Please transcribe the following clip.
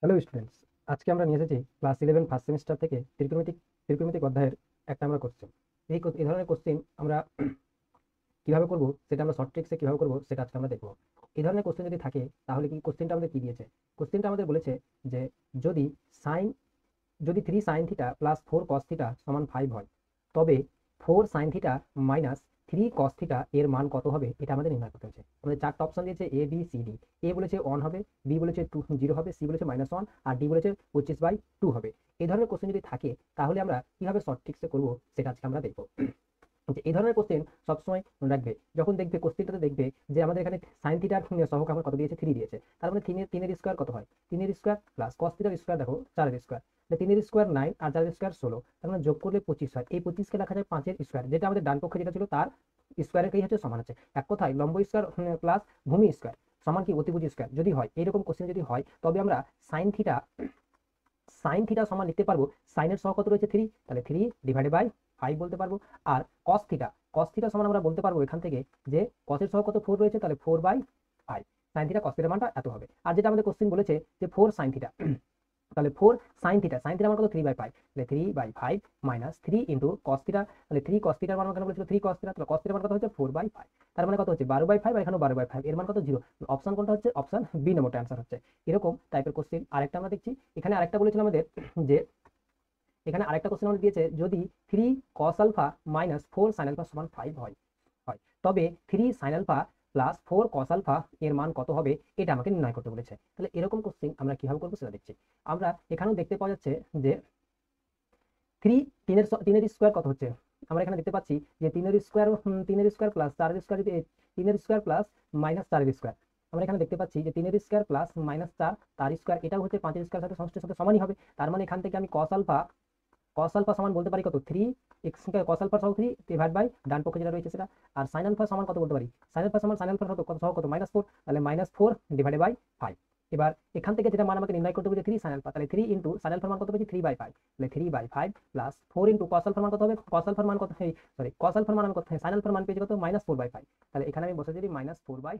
Hello students, আজকে আমরা নিয়ে এসেছি ক্লাস 11 ফার্স্ট সেমিস্টার থেকে ত্রিকোণমিতিক অধ্যায়ের একটা আমরা কোশ্চেন। এই ধরনের কোশ্চেন আমরা কিভাবে করব, সেটা আমরা শর্ট ট্রিক্সে কিভাবে করব সেটা আজকে আমরা দেখবো। এই ধরনের কোশ্চেন যদি থাকে তাহলে কি কোশ্চেনটা আমাদের কি দিয়েছে? কোশ্চেনটা আমাদের বলেছে যে যদি সাইন যদি 3 sin θ প্লাস 4 cos θ সমান 5 হয়, তবে 4 sin θ মাইনাস 3 cos θ এর মান কত হবে এটা আমাদের নির্ণয় করতে হচ্ছে। আমাদের চারটা অপশন দিয়েছে এ বি সি ডি। এ বলেছে 1 হবে, বি বলেছে 0 হবে, সি বলেছে -1 আর ডি বলেছে 25/2 হবে। এই ধরনের কোশ্চেন যদি থাকে তাহলে আমরা কিভাবে শর্ট ট্রিক্সে করবো সেটা আজকে আমরা দেখবো। যে এই ধরনের কোশ্চেন সবসময় মনে রাখবে, যখন দেখবে কোশ্চেনটাতে দেখবে যে আমাদের এখানে সাইন থিটার সহগ আমার কত দিয়েছে 3 দিয়েছে, তার মানে তিনের স্কোয়ার কত হয়, 3 স্কোয়ার প্লাস কস থিটার স্কোয়ার দেখো 4 স্কোয়ার, 3 স্কোয়ার 9 আর 4 স্কোয়ার 16, তার মানে যোগ করলে 25 হয়। এই 25কে লেখা যায় 5 স্কোয়ার, যেটা আমাদের ডান পক্ষে যেটা ছিল তার স্কোয়ারের কি হচ্ছে সমান হচ্ছে। এক কথায় লম্ব স্কোয়ার প্লাস ভূমি স্কোয়ার সমান কি অতিভুজ স্কোয়ার। যদি হয় এইরকম কোশ্চেন যদি হয় তবে আমরা সাইন থিটা সমান লিখতে পারবো, সাইনের সহগ কত রয়েছে 3, তাহলে 3/5 বলতে পারবো। আর কস থিটা সমান আমরা বলতে পারবো এখান থেকে যে কসের সহগ কত 4 রয়েছে, তাহলে 4/5। সাইন থিটা কস থিটার মানটা এত হবে। আর যেটা আমাদের কোশ্চেন বলেছে যে 4 sin θ, তাহলে 4 sin θ মান কত 3/5, তাহলে 3/5 মাইনাস 3 ইন্টু কস থিটা, তাহলে 3 cos θ মান কেন বলেছিল 3 cos θ, তাহলে cos θ মান কত হচ্ছে 4/5, তার মানে কত হচ্ছে 12/5 আর এখানে 12/5, এর মান কত 0। অপশন কোনটা হচ্ছে, অপশন বি নম্বরটা অ্যান্সার হচ্ছে। এরকম টাইপের কোশ্চেন আরেকটা আমরা দেখছি। এখানে আরেকটা বলেছিল আমাদের যে এখানে আরেকটা কোশ্চেন আমাদের দিয়েছে যদি 3 cos α মাইনাস 4 sin α সমান 5 হয়, তবে 3 sin α প্লাস 4 cos α এর মান কত হবে এটা আমাকে নির্ণয় করতে বলেছে। তাহলে এরকম কোশ্চেন আমরা কিভাবে করবো সেটা দেখছি। আমরা এখানেও দেখতে পাওয়া যাচ্ছে যে তিনের স্কোয়ার কত হচ্ছে। আমরা এখানে দেখতে পাচ্ছি যে তিনের স্কোয়ার প্লাস 4 স্কোয়ার, যদি 3 স্কোয়ার প্লাস -4 স্কোয়ার, আমরা এখানে দেখতে পাচ্ছি যে 3 স্কোয়ার প্লাস -4 তার স্কোয়ার, এটাও হচ্ছে 5 স্কোয়ার সাথে সমষ্টির সাথে সমানই হবে। তার মানে এখান থেকে আমি cos α সমান বলতে পারি কত 3 এক্স, cos α সহ 3 ডিভাইড বাই ডান পক্ষে যেটা রয়েছে সেটা। আর sin α সমান কত বলতে পারি, sin α সমান sin α সহ কত -4, তাহলে -4 ডিভাইডেড বাই 5। এবার এখান থেকে যেটা মান আমাকে নির্ণয় করতে হবে 3 sin α, তাহলে 3 ইন্টু sin α মান কত পেয়েছি 3/5, তাহলে 3/5 প্লাস 4 ইন্টু cos α মান কত হবে, cos α মান কত, সরি cos α মান আমি কত, sin α মান পেয়েছি কত -4/5, তাহলে এখানে আমি বসে যদি -4/5।